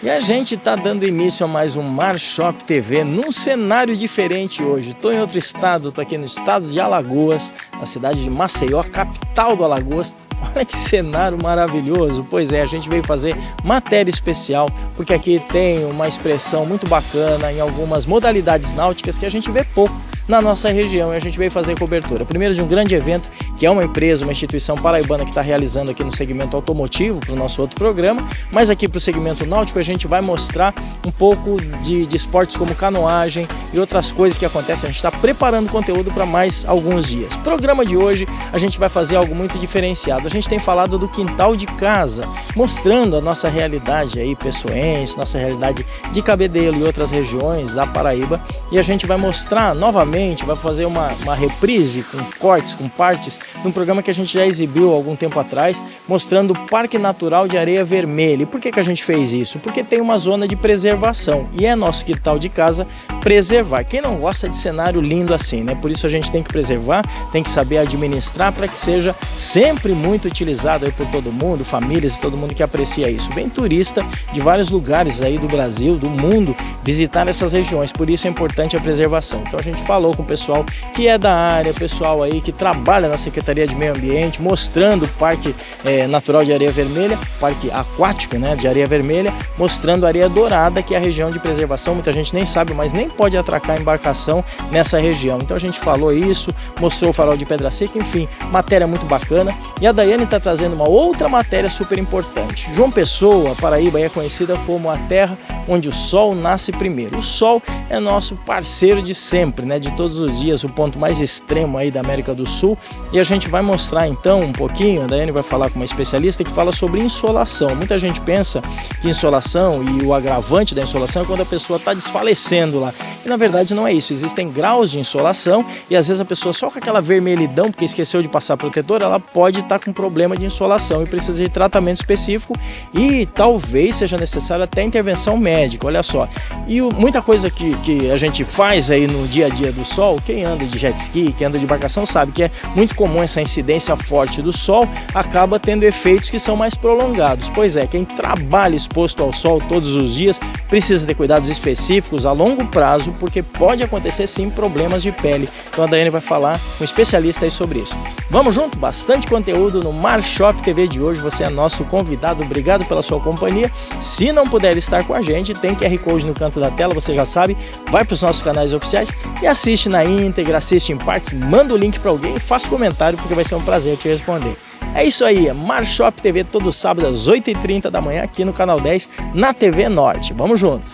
E a gente está dando início a mais um Mar Shop TV num cenário diferente hoje. Estou em outro estado, estou aqui no estado de Alagoas, na cidade de Maceió, capital do Alagoas. Olha que cenário maravilhoso. Pois é, a gente veio fazer matéria especial, porque aqui tem uma expressão muito bacana em algumas modalidades náuticas que a gente vê pouco na nossa região, e a gente veio fazer cobertura. Primeiro de um grande evento, que é uma empresa, uma instituição paraibana que está realizando aqui no segmento automotivo, para o nosso outro programa, mas aqui para o segmento náutico a gente vai mostrar um pouco de esportes como canoagem e outras coisas que acontecem. A gente está preparando conteúdo para mais alguns dias. Programa de hoje a gente vai fazer algo muito diferenciado. A gente tem falado do quintal de casa, mostrando a nossa realidade aí pessoense, nossa realidade de Cabedelo e outras regiões da Paraíba, e a gente vai mostrar novamente, vai fazer uma reprise com cortes, com partes, num programa que a gente já exibiu há algum tempo atrás, mostrando o Parque Natural de Areia Vermelha. E por que a gente fez isso? Porque tem uma zona de preservação e é nosso quintal de casa preservar. Quem não gosta de cenário lindo assim, né? Por isso a gente tem que preservar, tem que saber administrar para que seja sempre muito utilizado aí por todo mundo, famílias e todo mundo que aprecia isso. Vem turista de vários lugares aí do Brasil, do mundo, visitar essas regiões, por isso é importante a preservação. Então a gente falou com o pessoal que é da área, pessoal aí que trabalha na Secretaria de Meio Ambiente, mostrando o Parque Natural de Areia Vermelha, Parque Aquático, né, de Areia Vermelha, mostrando a Areia Dourada, que é a região de preservação. Muita gente nem sabe, mas nem pode atracar embarcação nessa região. Então a gente falou isso, mostrou o farol de Pedra Seca, enfim, matéria muito bacana. E a Daiane está trazendo uma outra matéria super importante. João Pessoa, Paraíba, é conhecida como a terra onde o sol nasce primeiro. O sol é nosso parceiro de sempre, né, de todos os dias, o ponto mais extremo aí da América do Sul. E a gente vai mostrar então um pouquinho, a Daiane vai falar com uma especialista que fala sobre insolação. Muita gente pensa que insolação e o agravante da insolação é quando a pessoa está desfalecendo lá. E na verdade não é isso, existem graus de insolação e às vezes a pessoa só com aquela vermelhidão, porque esqueceu de passar protetor, ela pode estar com problema de insolação e precisa de tratamento específico e talvez seja necessário até intervenção médica, olha só. E muita coisa que a gente faz aí no dia a dia do sol, quem anda de jet ski, quem anda de embarcação sabe que é muito comum essa incidência forte do sol, acaba tendo efeitos que são mais prolongados. Pois é, quem trabalha exposto ao sol todos os dias precisa ter cuidados específicos a longo prazo, porque pode acontecer sim problemas de pele. Então a Daiane vai falar com um especialista aí sobre isso. Vamos junto? Bastante conteúdo no Mar Shop TV de hoje. Você é nosso convidado, obrigado pela sua companhia. Se não puder estar com a gente, tem QR Code no canto da tela, você já sabe, vai para os nossos canais oficiais e assiste na íntegra, assiste em partes, manda o link para alguém e faça comentário, porque vai ser um prazer te responder. É isso aí, é Mar Shop TV todo sábado às 8h30 da manhã aqui no canal 10, na TV Norte. Vamos junto!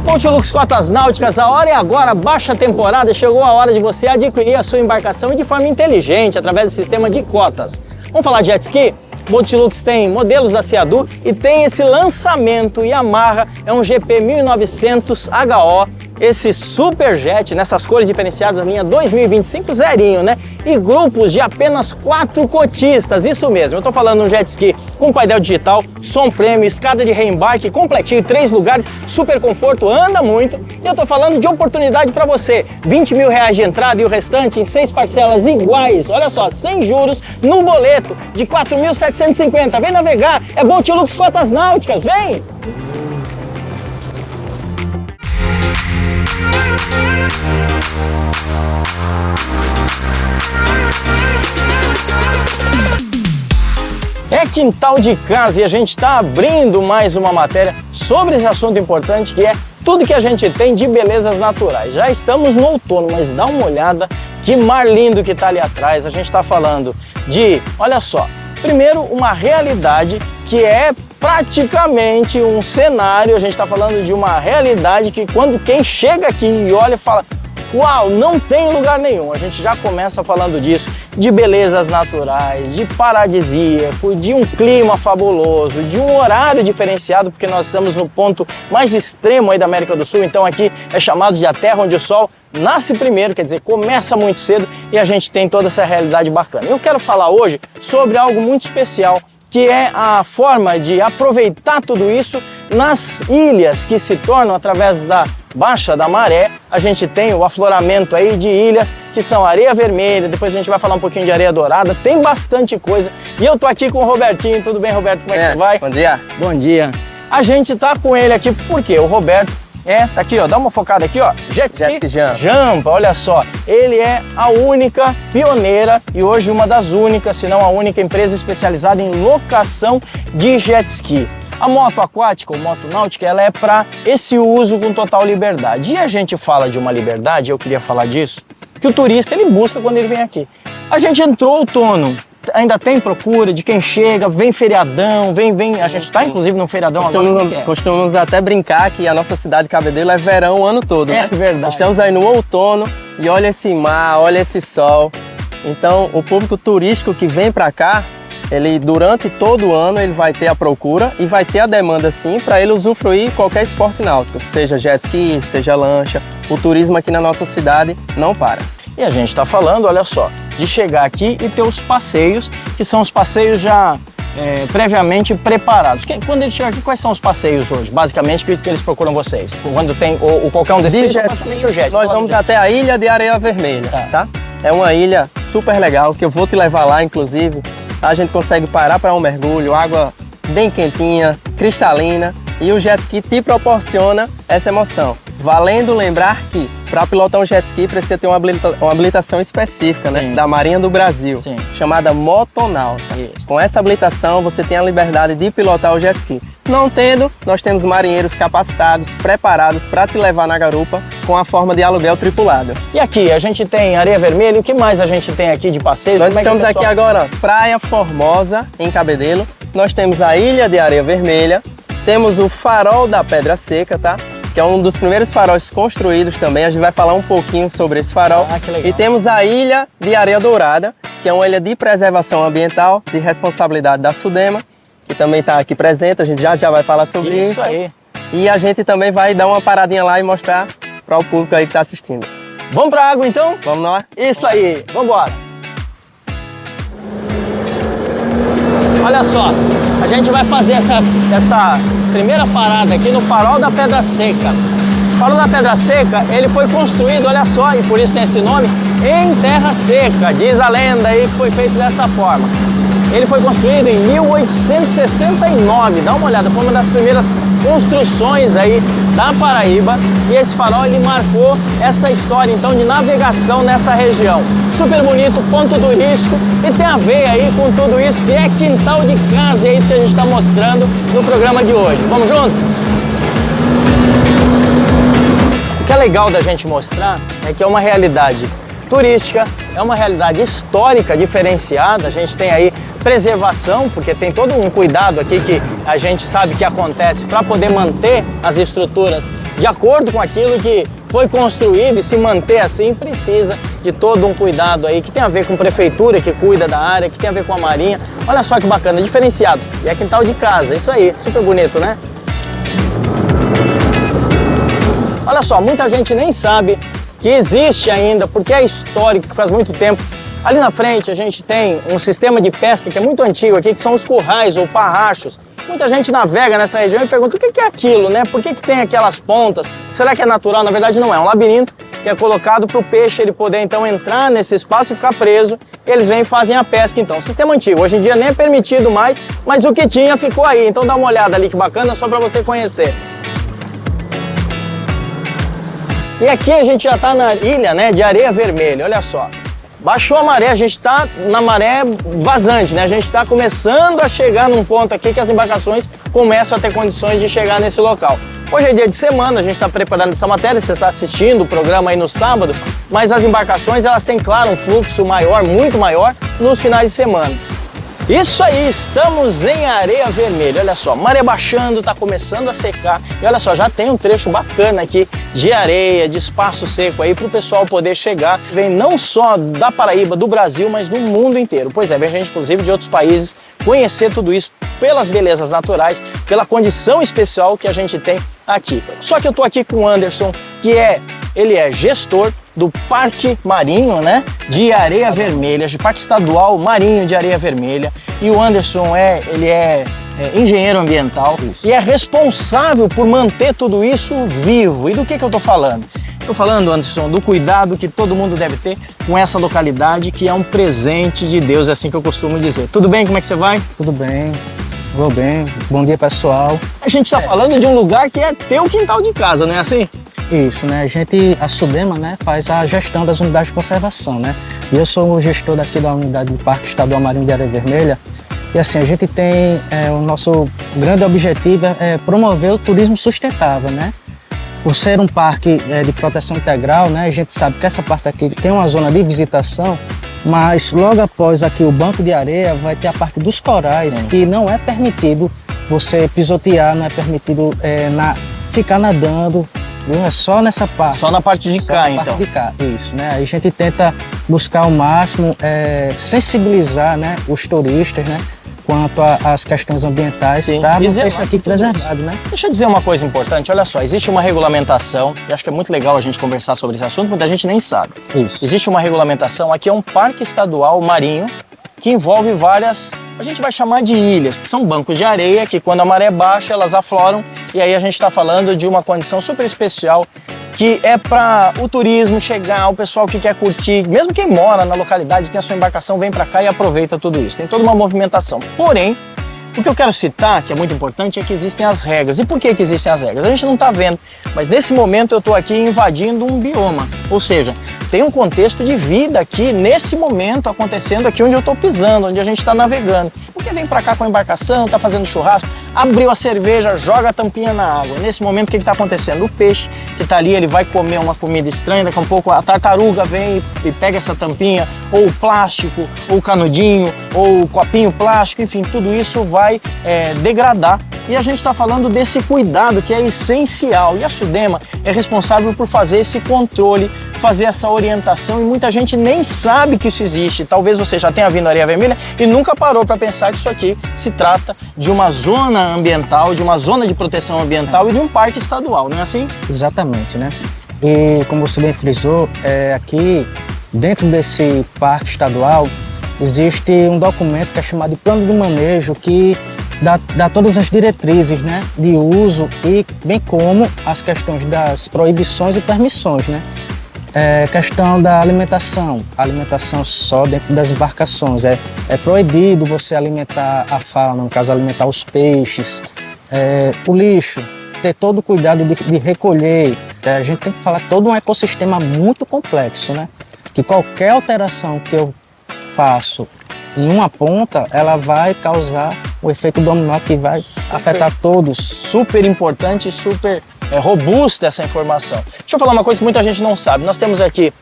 Multilux Cotas Náuticas, a hora é agora, baixa temporada, chegou a hora de você adquirir a sua embarcação de forma inteligente, através do sistema de cotas. Vamos falar de jet ski? Multilux tem modelos da Seadu e tem esse lançamento Yamaha, é um GP 1900 HO, esse superjet nessas cores diferenciadas da linha 2025 zerinho, né? E grupos de apenas 4 cotistas, isso mesmo, eu tô falando de um jet ski com painel digital, som prêmio, escada de reembarque completinho, 3 lugares, super conforto, anda muito. E eu tô falando de oportunidade para você, R$20 mil de entrada e o restante em 6 parcelas iguais, olha só, sem juros, no boleto de 4.750, vem navegar, é Multilux Cotas Náuticas, vem! É quintal de casa e a gente está abrindo mais uma matéria sobre esse assunto importante que é tudo que a gente tem de belezas naturais. Já estamos no outono, mas dá uma olhada que mar lindo que está ali atrás. A gente está falando de, olha só, primeiro uma realidade que é praticamente um cenário, a gente está falando de uma realidade que quando quem chega aqui e olha fala, uau, não tem lugar nenhum. A gente já começa falando disso, de belezas naturais, de paradisíaco, de um clima fabuloso, de um horário diferenciado, porque nós estamos no ponto mais extremo aí da América do Sul, então aqui é chamado de a terra onde o sol nasce primeiro, quer dizer, começa muito cedo e a gente tem toda essa realidade bacana. Eu quero falar hoje sobre algo muito especial, que é a forma de aproveitar tudo isso nas ilhas que se tornam através da baixa da maré, a gente tem o afloramento aí de ilhas que são areia vermelha, depois a gente vai falar um pouquinho de areia dourada, tem bastante coisa. E eu tô aqui com o Robertinho, tudo bem, Roberto? Como é que você vai? Bom dia. Bom dia. A gente tá com ele aqui porque o Roberto tá aqui, ó, dá uma focada aqui, ó, Jet Ski Jampa, olha só, ele é a única pioneira e hoje uma das únicas, se não a única empresa especializada em locação de jet ski. A moto aquática ou moto náutica, ela é para esse uso com total liberdade. E a gente fala de uma liberdade, eu queria falar disso, que o turista ele busca quando ele vem aqui. A gente entrou outono, ainda tem procura de quem chega, vem feriadão, vem. A gente está inclusive num feriadão agora. Costumamos até brincar que a nossa cidade de Cabedelo é verão o ano todo, né? É verdade. Estamos aí no outono e olha esse mar, olha esse sol. Então, o público turístico que vem para cá, ele durante todo o ano ele vai ter a procura e vai ter a demanda sim para ele usufruir qualquer esporte náutico, seja jet ski, seja lancha. O turismo aqui na nossa cidade não para. E a gente está falando, olha só, de chegar aqui e ter os passeios, que são os passeios já previamente preparados. Quando ele chega aqui, quais são os passeios hoje? Basicamente, que eles procuram vocês? Quando tem, ou qualquer um desses, basicamente o jet. Nós vamos até a Ilha de Areia Vermelha, tá? É uma ilha super legal, que eu vou te levar lá, inclusive. A gente consegue parar para um mergulho, água bem quentinha, cristalina, e o jet ski te proporciona essa emoção. Valendo lembrar que para pilotar um jet ski precisa ter uma habilitação específica, né, da Marinha do Brasil, chamada motonauta. Com essa habilitação você tem a liberdade de pilotar o jet ski. Não tendo, nós temos marinheiros capacitados, preparados para te levar na garupa com a forma de aluguel tripulado. E aqui a gente tem Areia Vermelha, o que mais a gente tem aqui de passeios? Nós estamos aqui agora, Praia Formosa, em Cabedelo. Nós temos a Ilha de Areia Vermelha, temos o Farol da Pedra Seca, tá? Que é um dos primeiros faróis construídos também, a gente vai falar um pouquinho sobre esse farol. Que legal. E temos a Ilha de Areia Dourada, que é uma ilha de preservação ambiental, de responsabilidade da SUDEMA, que também está aqui presente, a gente já vai falar sobre isso. Aí. E a gente também vai dar uma paradinha lá e mostrar para o público aí que está assistindo. Vamos para a água então? Vamos lá? Isso aí, vamos embora. Olha só, a gente vai fazer essa primeira parada aqui no Farol da Pedra Seca. O Farol da Pedra Seca, ele foi construído, olha só, e por isso tem esse nome, em terra seca. Diz a lenda aí que foi feito dessa forma. Ele foi construído em 1869, dá uma olhada, foi uma das primeiras construções aí da Paraíba, e esse farol ele marcou essa história então de navegação nessa região. Super bonito, ponto turístico, e tem a ver aí com tudo isso que é quintal de casa, e é isso que a gente está mostrando no programa de hoje. Vamos junto? O que é legal da gente mostrar é que é uma realidade turística, é uma realidade histórica diferenciada. A gente tem aí preservação, porque tem todo um cuidado aqui que a gente sabe que acontece para poder manter as estruturas de acordo com aquilo que foi construído, e se manter assim precisa de todo um cuidado aí que tem a ver com a prefeitura que cuida da área, que tem a ver com a marinha. Olha só que bacana, diferenciado. E é quintal de casa, isso aí, super bonito, né? Olha só, muita gente nem sabe que existe ainda, porque é histórico, faz muito tempo. Ali na frente a gente tem um sistema de pesca que é muito antigo aqui, que são os currais ou parrachos. Muita gente navega nessa região e pergunta o que é aquilo, né? Por que tem aquelas pontas? Será que é natural? Na verdade não é, um labirinto que é colocado para o peixe ele poder então entrar nesse espaço e ficar preso. Eles vêm e fazem a pesca então. Sistema antigo, hoje em dia nem é permitido mais, mas o que tinha ficou aí. Então dá uma olhada ali que bacana, só para você conhecer. E aqui a gente já está na ilha, né, de Areia Vermelha, olha só. Baixou a maré, a gente está na maré vazante, né? A gente está começando a chegar num ponto aqui que as embarcações começam a ter condições de chegar nesse local. Hoje é dia de semana, a gente está preparando essa matéria, você está assistindo o programa aí no sábado, mas as embarcações elas têm, claro, um fluxo maior, muito maior, nos finais de semana. Isso aí, estamos em Areia Vermelha, olha só, maré baixando, está começando a secar, e olha só, já tem um trecho bacana aqui de areia, de espaço seco aí para o pessoal poder chegar. Vem não só da Paraíba, do Brasil, mas do mundo inteiro. Pois é, vem gente inclusive de outros países conhecer tudo isso pelas belezas naturais, pela condição especial que a gente tem aqui. Só que eu tô aqui com o Anderson, que ele é gestor do Parque Marinho, né, de Areia Vermelha, de Parque Estadual Marinho de Areia Vermelha. E o Anderson ele é engenheiro ambiental e é responsável por manter tudo isso vivo. E do que eu estou falando? Estou falando, Anderson, do cuidado que todo mundo deve ter com essa localidade, que é um presente de Deus, é assim que eu costumo dizer. Tudo bem? Como é que você vai? Tudo bem, vou bem. Bom dia, pessoal. A gente está falando de um lugar que é teu quintal de casa, não é assim? Isso, né? A SUDEMA, né, faz a gestão das unidades de conservação, né? E eu sou o gestor daqui da unidade do Parque Estadual Marinho de Areia Vermelha. E assim, a gente tem, o nosso grande objetivo é promover o turismo sustentável, né? Por ser um parque de proteção integral, né, a gente sabe que essa parte aqui tem uma zona de visitação, mas logo após aqui o banco de areia vai ter a parte dos corais, que não é permitido você pisotear, não é permitido ficar nadando, viu? É só nessa parte. Só na parte de cá, então. Parte de cá, isso, né? A gente tenta buscar ao máximo sensibilizar, né, os turistas, né, quanto às questões ambientais, para manter isso aqui preservado, né? Deixa eu dizer uma coisa importante, olha só, existe uma regulamentação, e acho que é muito legal a gente conversar sobre esse assunto, muita gente nem sabe. Isso. Existe uma regulamentação, aqui é um parque estadual marinho, que envolve várias, a gente vai chamar de ilhas, que são bancos de areia, que quando a maré baixa, elas afloram, e aí a gente está falando de uma condição super especial, que é para o turismo chegar, o pessoal que quer curtir, mesmo quem mora na localidade, tem a sua embarcação, vem para cá e aproveita tudo isso. Tem toda uma movimentação. Porém, o que eu quero citar, que é muito importante, é que existem as regras. E por que existem as regras? A gente não está vendo, mas nesse momento eu estou aqui invadindo um bioma, ou seja, tem um contexto de vida aqui, nesse momento, acontecendo aqui onde eu estou pisando, onde a gente está navegando. Porque vem para cá com a embarcação, está fazendo churrasco, abriu a cerveja, joga a tampinha na água. Nesse momento, o que está acontecendo? O peixe que está ali, ele vai comer uma comida estranha, daqui a pouco a tartaruga vem e pega essa tampinha, ou o plástico, ou o canudinho, ou o copinho plástico, enfim, tudo isso vai degradar. E a gente está falando desse cuidado que é essencial. E a SUDEMA é responsável por fazer esse controle, fazer essa orientação, e muita gente nem sabe que isso existe. Talvez você já tenha vindo à Areia Vermelha e nunca parou para pensar que isso aqui se trata de uma zona ambiental, de uma zona de proteção ambiental e de um parque estadual, não é assim? Exatamente, né? E como você bem frisou, aqui dentro desse parque estadual existe um documento que é chamado de Plano de Manejo, que dá todas as diretrizes, né, de uso, e bem como as questões das proibições e permissões, né? Questão da alimentação só dentro das embarcações. É proibido você alimentar a fauna, no caso alimentar os peixes, o lixo, ter todo o cuidado de recolher. A gente tem que falar todo um ecossistema muito complexo, né? Que qualquer alteração que eu faço em uma ponta, ela vai causar o efeito dominó que vai afetar todos. Super importante e super robusta essa informação. Deixa eu falar uma coisa que muita gente não sabe. Nós temos aqui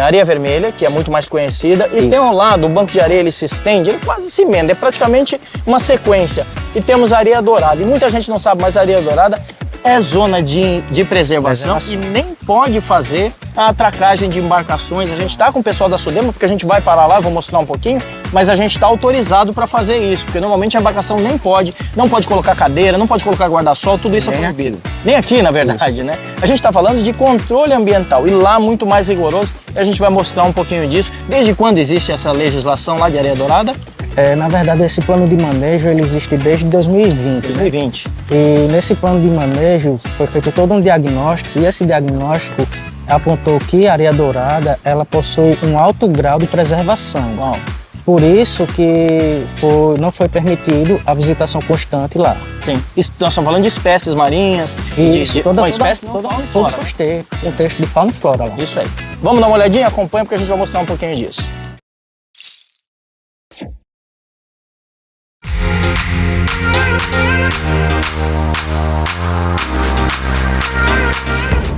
Areia Vermelha, que é muito mais conhecida, e tem ao lado, o banco de areia, ele se estende, ele quase se emenda, é praticamente uma sequência. E temos a Areia Dourada, e muita gente não sabe, mas a Areia Dourada é zona de preservação e nem pode fazer a atracagem de embarcações. A gente está com o pessoal da SUDEMA, porque a gente vai parar lá, vou mostrar um pouquinho, mas a gente está autorizado para fazer isso, porque normalmente a embarcação não pode colocar cadeira, não pode colocar guarda-sol, tudo isso é proibido. Nem aqui, na verdade, né? A gente está falando de controle ambiental, e lá muito mais rigoroso, e a gente vai mostrar um pouquinho disso. Desde quando existe essa legislação lá de Areia Dourada? Na verdade, esse plano de manejo ele existe desde 2020. 2020. Né? E nesse plano de manejo foi feito todo um diagnóstico, e esse diagnóstico apontou que a Areia Dourada ela possui um alto grau de preservação. Uau. Por isso que não foi permitido a visitação constante lá. Sim. Nós estamos falando de espécies marinhas, espécies de fauna e flora. Contexto de fauna e flora lá. Isso aí. Vamos dar uma olhadinha? Acompanha, porque a gente vai mostrar um pouquinho disso.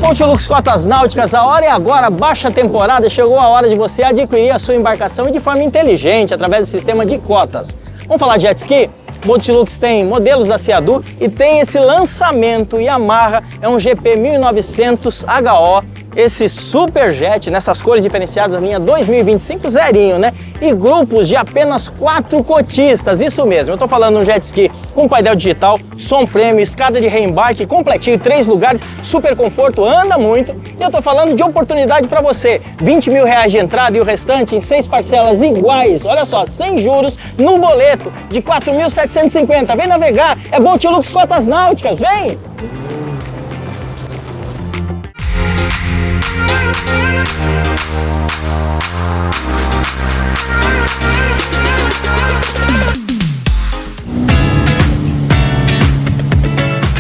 Pontilux Cotas Náuticas, a hora é agora, baixa temporada, chegou a hora de você adquirir a sua embarcação e de forma inteligente, através do sistema de cotas. Vamos falar de jet ski? Pontilux tem modelos da Seadu e tem esse lançamento, Yamaha, é um GP 1900 HO esse Superjet nessas cores diferenciadas da linha 2025 zerinho, né? E grupos de apenas 4 cotistas, isso mesmo. Eu tô falando de um jet ski com painel digital, som premium, escada de reembarque completinho, 3 lugares, super conforto, anda muito. E eu tô falando de oportunidade para você, R$20 mil de entrada e o restante em 6 parcelas iguais, olha só, sem juros, no boleto de 4.750. Vem navegar, é Boat Lux Cotas Náuticas, vem!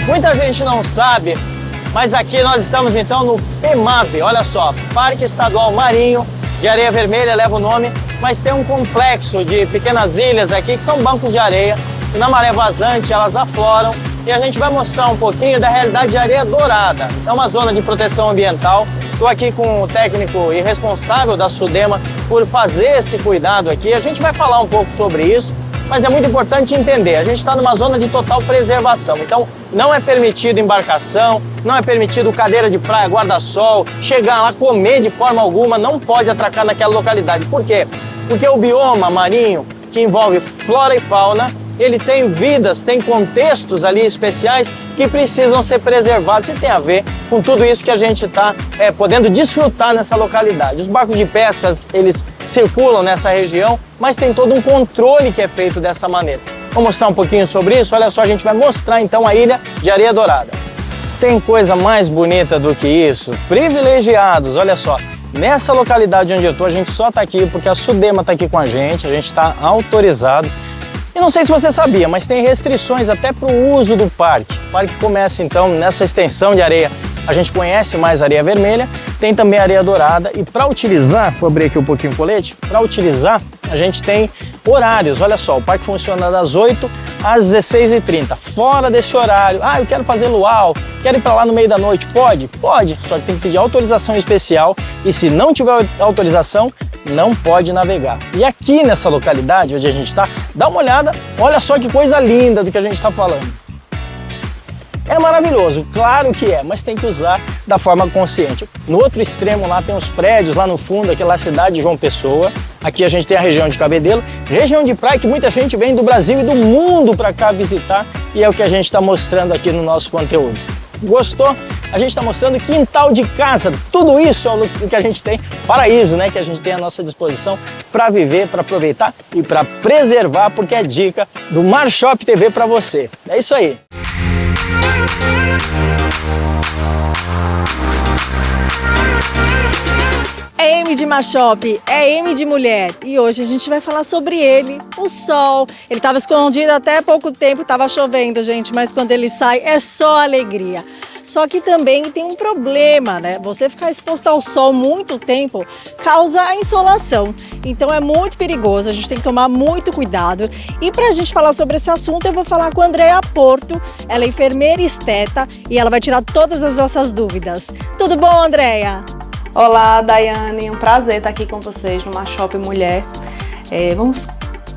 Muita gente não sabe, mas aqui nós estamos então no PEMAVE, olha só, Parque Estadual Marinho de Areia Vermelha, leva o nome, mas tem um complexo de pequenas ilhas aqui que são bancos de areia e na maré vazante elas afloram e a gente vai mostrar um pouquinho da realidade de areia dourada. É uma zona de proteção ambiental. Estou aqui com o técnico e responsável da SUDEMA por fazer esse cuidado aqui. A gente vai falar um pouco sobre isso, mas é muito importante entender, a gente está numa zona de total preservação, então não é permitido embarcação, não é permitido cadeira de praia, guarda-sol, chegar lá, comer de forma alguma, não pode atracar naquela localidade. Por quê? Porque o bioma marinho, que envolve flora e fauna, ele tem vidas, tem contextos ali especiais que precisam ser preservados e tem a ver com tudo isso que a gente está podendo desfrutar nessa localidade. Os barcos de pescas, eles circulam nessa região, mas tem todo um controle que é feito dessa maneira. Vou mostrar um pouquinho sobre isso, olha só, a gente vai mostrar então a ilha de Areia Dourada. Tem coisa mais bonita do que isso? Privilegiados, olha só. Nessa localidade onde eu estou, a gente só está aqui porque a SUDEMA está aqui com a gente está autorizado. E não sei se você sabia, mas tem restrições até para o uso do parque. O parque começa então nessa extensão de areia. A gente conhece mais areia vermelha, tem também areia dourada. E para utilizar, vou abrir aqui um pouquinho o colete, para utilizar a gente tem horários. Olha só, o parque funciona das 8 às 16h30. Fora desse horário, eu quero fazer luau, quero ir para lá no meio da noite. Pode? Pode, só que tem que pedir autorização especial e se não tiver autorização, não pode navegar. E aqui nessa localidade onde a gente está, dá uma olhada, olha só que coisa linda do que a gente está falando. É maravilhoso, claro que é, mas tem que usar da forma consciente. No outro extremo lá tem os prédios, lá no fundo, aquela cidade de João Pessoa. Aqui a gente tem a região de Cabedelo, região de praia que muita gente vem do Brasil e do mundo para cá visitar e é o que a gente está mostrando aqui no nosso conteúdo. Gostou? A gente está mostrando quintal de casa, tudo isso é o que a gente tem, paraíso, né? Que a gente tem à nossa disposição para viver, para aproveitar e para preservar, porque é dica do Marshop TV para você. É isso aí. É M de Marshop, é M de mulher e hoje a gente vai falar sobre ele, o sol. Ele estava escondido até pouco tempo, estava chovendo, gente, mas quando ele sai é só alegria. Só que também tem um problema, né? Você ficar exposto ao sol muito tempo causa a insolação. Então é muito perigoso, a gente tem que tomar muito cuidado. E para a gente falar sobre esse assunto, eu vou falar com a Andrea Porto. Ela é enfermeira e esteta e ela vai tirar todas as nossas dúvidas. Tudo bom, Andrea? Olá, Daiane, um prazer estar aqui com vocês no Marshop Mulher. Vamos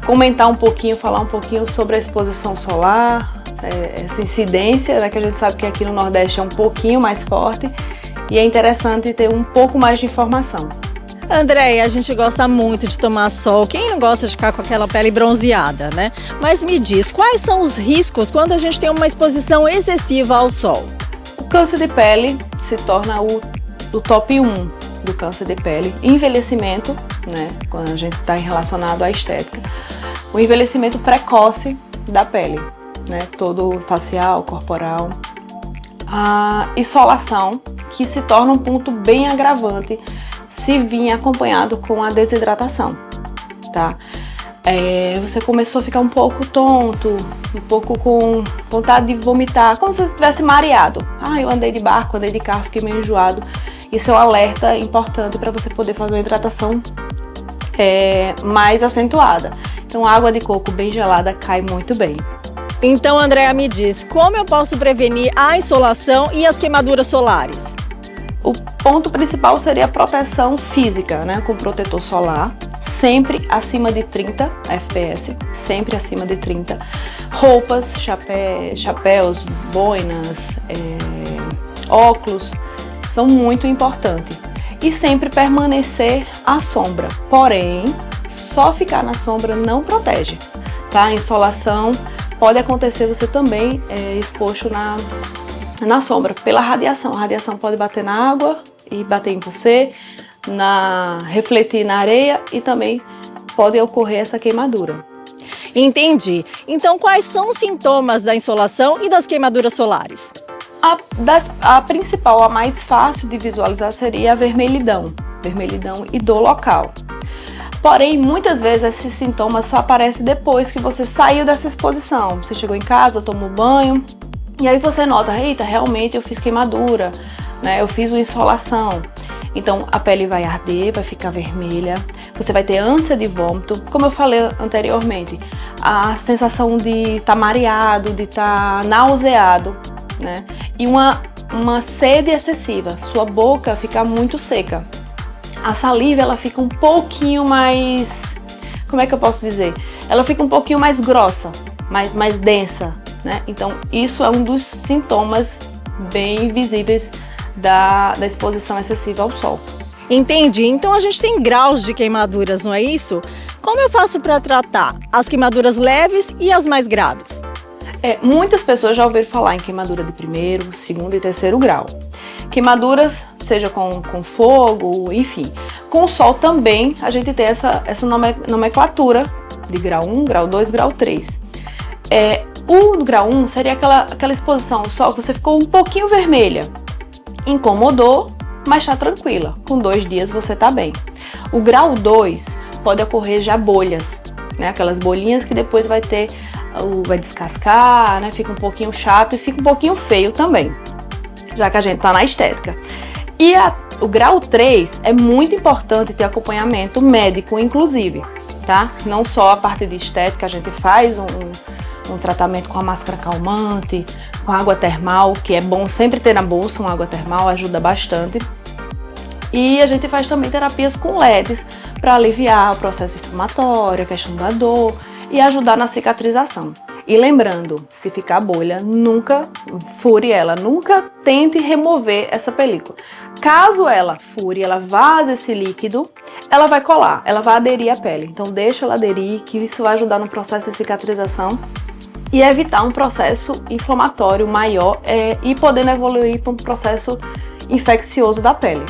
comentar um pouquinho, falar um pouquinho sobre a exposição solar, essa incidência, né, que a gente sabe que aqui no Nordeste é um pouquinho mais forte e é interessante ter um pouco mais de informação. Andréia, a gente gosta muito de tomar sol, quem não gosta de ficar com aquela pele bronzeada, né? Mas me diz, quais são os riscos quando a gente tem uma exposição excessiva ao sol? O câncer de pele se torna o top 1 do câncer de pele. Envelhecimento, né, quando a gente está relacionado à estética. O envelhecimento precoce da pele, né, todo facial, corporal. A insolação, que se torna um ponto bem agravante se vir acompanhado com a desidratação, tá? Você começou a ficar um pouco tonto, um pouco com vontade de vomitar, como se você estivesse mareado. Eu andei de barco, andei de carro, fiquei meio enjoado. Isso é um alerta importante para você poder fazer uma hidratação mais acentuada. Então, água de coco bem gelada cai muito bem. Então, Andréa, me diz, como eu posso prevenir a insolação e as queimaduras solares? O ponto principal seria a proteção física, né, com protetor solar, sempre acima de 30 fps, sempre acima de 30. Roupas, chapéus, boinas, óculos, são muito importantes. E sempre permanecer à sombra. Porém, só ficar na sombra não protege, tá? A insolação pode acontecer você também exposto na sombra pela radiação. A radiação pode bater na água e bater em você, refletir na areia e também pode ocorrer essa queimadura. Entendi. Então, quais são os sintomas da insolação e das queimaduras solares? A principal, a mais fácil de visualizar seria a vermelhidão e dor local. Porém, muitas vezes esses sintomas só aparecem depois que você saiu dessa exposição. Você chegou em casa, tomou banho, e aí você nota, eita, realmente eu fiz queimadura, né? Eu fiz uma insolação. Então a pele vai arder, vai ficar vermelha, você vai ter ânsia de vômito, como eu falei anteriormente, a sensação de estar mareado, de estar nauseado, né? E uma sede excessiva, sua boca fica muito seca. A saliva ela fica um pouquinho mais, como é que eu posso dizer? Ela fica um pouquinho mais grossa, mais densa, né? Então isso é um dos sintomas bem visíveis da exposição excessiva ao sol. Entendi. Então a gente tem graus de queimaduras, não é isso? Como eu faço para tratar as queimaduras leves e as mais graves? Muitas pessoas já ouviram falar em queimadura de 1º, 2º e 3º grau. Queimaduras, seja com fogo, enfim. Com o sol também a gente tem essa nomenclatura de grau 1, grau 2, grau 3. O grau 1 seria aquela exposição ao sol que você ficou um pouquinho vermelha. Incomodou, mas está tranquila. Com 2 dias você está bem. O grau 2 pode ocorrer já bolhas, né? Aquelas bolinhas que depois vai descascar, né? Fica um pouquinho chato e fica um pouquinho feio também, já que a gente tá na estética. E o grau 3 é muito importante ter acompanhamento médico, inclusive, tá? Não só a parte de estética, a gente faz um tratamento com a máscara calmante, com água termal, que é bom sempre ter na bolsa uma água termal, ajuda bastante. E a gente faz também terapias com LEDs para aliviar o processo inflamatório, a questão da dor e ajudar na cicatrização. E lembrando, se ficar bolha, nunca fure ela, nunca tente remover essa película. Caso ela fure, ela vaze esse líquido, ela vai colar, ela vai aderir à pele. Então deixa ela aderir, que isso vai ajudar no processo de cicatrização e evitar um processo inflamatório maior e podendo evoluir para um processo infeccioso da pele.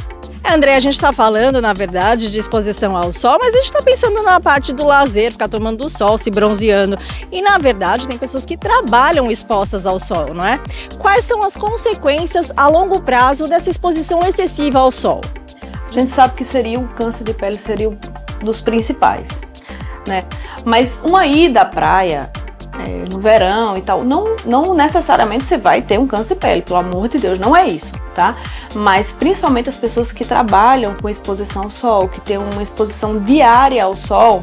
André, a gente está falando, na verdade, de exposição ao sol, mas a gente está pensando na parte do lazer, ficar tomando sol, se bronzeando. E, na verdade, tem pessoas que trabalham expostas ao sol, não é? Quais são as consequências a longo prazo dessa exposição excessiva ao sol? A gente sabe que o câncer de pele seria um dos principais, né? Mas uma ida à praia no verão e tal, não necessariamente você vai ter um câncer de pele, pelo amor de Deus, não é isso, tá? Mas principalmente as pessoas que trabalham com exposição ao sol, que tem uma exposição diária ao sol,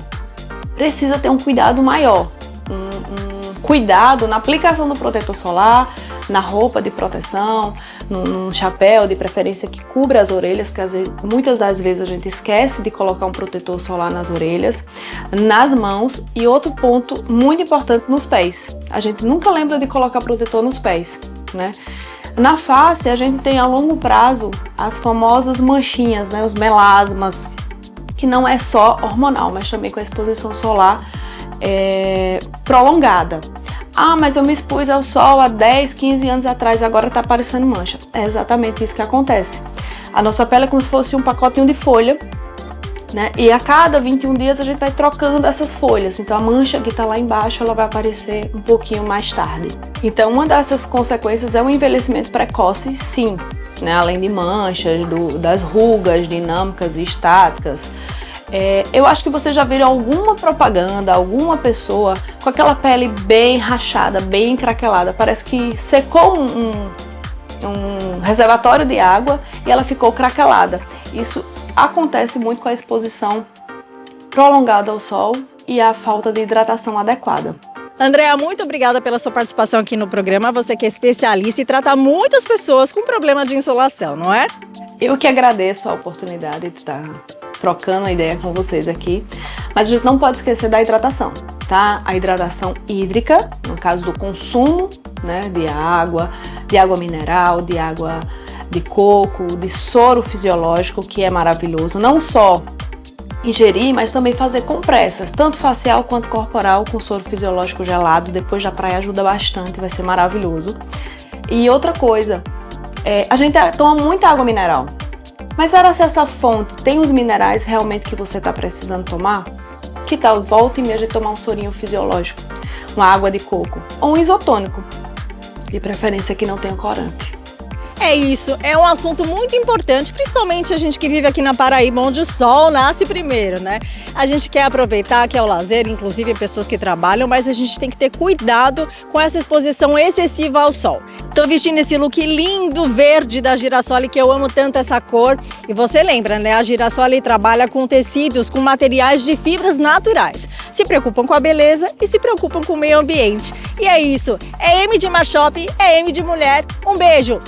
precisa ter um cuidado maior, um cuidado na aplicação do protetor solar, na roupa de proteção, num chapéu de preferência que cubra as orelhas, porque muitas das vezes a gente esquece de colocar um protetor solar nas orelhas, nas mãos e outro ponto muito importante, nos pés. A gente nunca lembra de colocar protetor nos pés, né? Na face a gente tem a longo prazo as famosas manchinhas, né? Os melasmas, que não é só hormonal, mas também com a exposição solar prolongada. Ah, mas eu me expus ao sol há 10, 15 anos atrás, agora tá aparecendo mancha. É exatamente isso que acontece. A nossa pele é como se fosse um pacotinho de folha, né? E a cada 21 dias a gente vai trocando essas folhas. Então a mancha que tá lá embaixo, ela vai aparecer um pouquinho mais tarde. Então uma dessas consequências é o envelhecimento precoce, sim, né? Além de manchas, das rugas dinâmicas e estáticas. Eu acho que vocês já viram alguma propaganda, alguma pessoa com aquela pele bem rachada, bem encraquelada. Parece que secou um reservatório de água e ela ficou craquelada. Isso acontece muito com a exposição prolongada ao sol e a falta de hidratação adequada. Andréa, muito obrigada pela sua participação aqui no programa. Você que é especialista e trata muitas pessoas com problema de insolação, não é? Eu que agradeço a oportunidade de estar trocando a ideia com vocês aqui, mas a gente não pode esquecer da hidratação, tá? A hidratação hídrica, no caso do consumo, né, de água mineral, de água de coco, de soro fisiológico, que é maravilhoso. Não só ingerir, mas também fazer compressas, tanto facial quanto corporal, com soro fisiológico gelado, depois da praia ajuda bastante, vai ser maravilhoso. E outra coisa, a gente toma muita água mineral, mas será se essa fonte tem os minerais realmente que você está precisando tomar? Que tal volta e meia a gente tomar um sorinho fisiológico, uma água de coco ou um isotônico, de preferência que não tenha corante. É isso, é um assunto muito importante, principalmente a gente que vive aqui na Paraíba, onde o sol nasce primeiro, né? A gente quer aproveitar que é o lazer, inclusive pessoas que trabalham, mas a gente tem que ter cuidado com essa exposição excessiva ao sol. Tô vestindo esse look lindo verde da Girasole, que eu amo tanto essa cor. E você lembra, né? A Girasole trabalha com tecidos, com materiais de fibras naturais. Se preocupam com a beleza e se preocupam com o meio ambiente. E é isso, é M de Marshop, é M de mulher. Um beijo!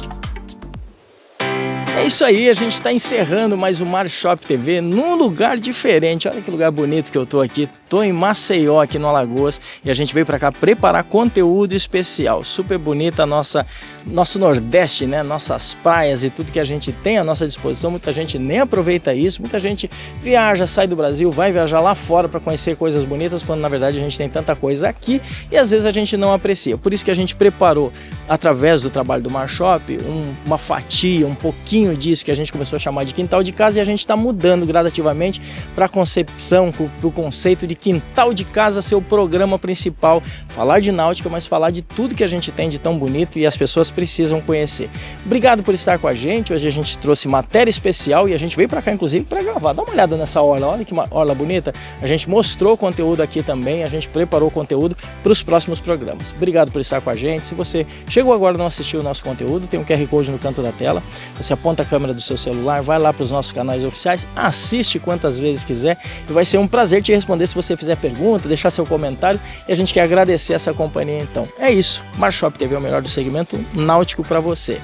É isso aí, a gente está encerrando mais o Marshop TV num lugar diferente. Olha que lugar bonito que eu tô aqui. Tô em Maceió, aqui no Alagoas, e a gente veio para cá preparar conteúdo especial. Super bonita nosso Nordeste, né? Nossas praias e tudo que a gente tem à nossa disposição. Muita gente nem aproveita isso, muita gente viaja, sai do Brasil, vai viajar lá fora para conhecer coisas bonitas, quando na verdade a gente tem tanta coisa aqui e às vezes a gente não aprecia. Por isso que a gente preparou, através do trabalho do Marshop, uma fatia, um pouquinho disso que a gente começou a chamar de quintal de casa, e a gente está mudando gradativamente para a concepção, para o conceito de quintal de casa ser o programa principal. Falar de náutica, mas falar de tudo que a gente tem de tão bonito e as pessoas precisam conhecer. Obrigado por estar com a gente. Hoje a gente trouxe matéria especial e a gente veio para cá inclusive para gravar. Dá uma olhada nessa orla, olha que orla bonita. A gente mostrou conteúdo aqui também, a gente preparou conteúdo para os próximos programas. Obrigado por estar com a gente. Se você chegou agora e não assistiu o nosso conteúdo, tem um QR Code no canto da tela. Você aponta a câmera do seu celular, vai lá para os nossos canais oficiais, assiste quantas vezes quiser e vai ser um prazer te responder se você fizer pergunta, deixar seu comentário, e a gente quer agradecer essa companhia então. É isso, Marshop TV é o melhor do segmento náutico para você.